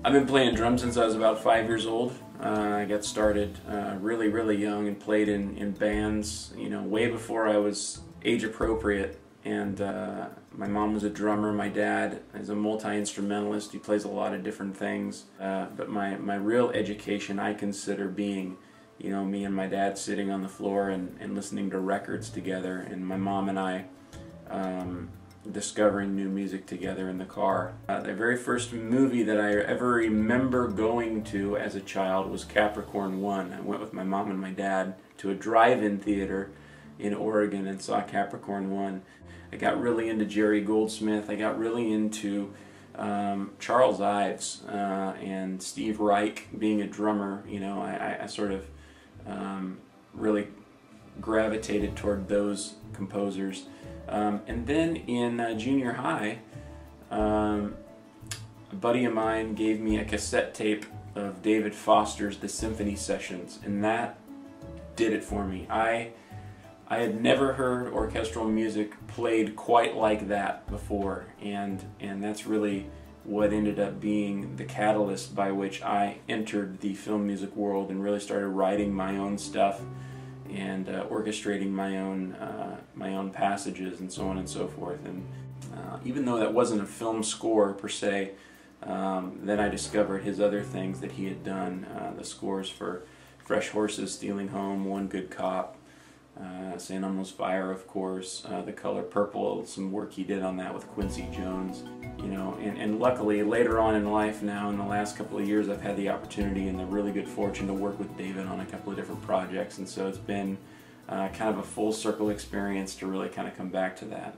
I've been playing drums since I was about 5 years old. I got started really young and played in bands, you know, way before I was age appropriate. And my mom was a drummer. My dad is a multi-instrumentalist. He plays a lot of different things. But my real education I consider being, you know, me and my dad sitting on the floor and listening to records together, and my mom and I discovering new music together in the car. The very first movie that I ever remember going to as a child was Capricorn 1. I went with my mom and my dad to a drive-in theater in Oregon and saw Capricorn 1. I got really into Jerry Goldsmith. I got really into Charles Ives and Steve Reich being a drummer. You know, I sort of really gravitated toward those composers. And then in junior high, a buddy of mine gave me a cassette tape of David Foster's The Symphony Sessions, and that did it for me. I had never heard orchestral music played quite like that before, and that's really what ended up being the catalyst by which I entered the film music world and really started writing my own stuff and orchestrating my own passages and so on and so forth. And even though that wasn't a film score per se, then I discovered his other things that he had done, the scores for Fresh Horses, Stealing Home, One Good Cop, St. Elmo's Fire, of course, The Color Purple, some work he did on that with Quincy Jones. You know, and luckily later on in life now, in the last couple of years, I've had the opportunity and the really good fortune to work with David on a couple of different projects, and so it's been kind of a full circle experience to really kind of come back to that.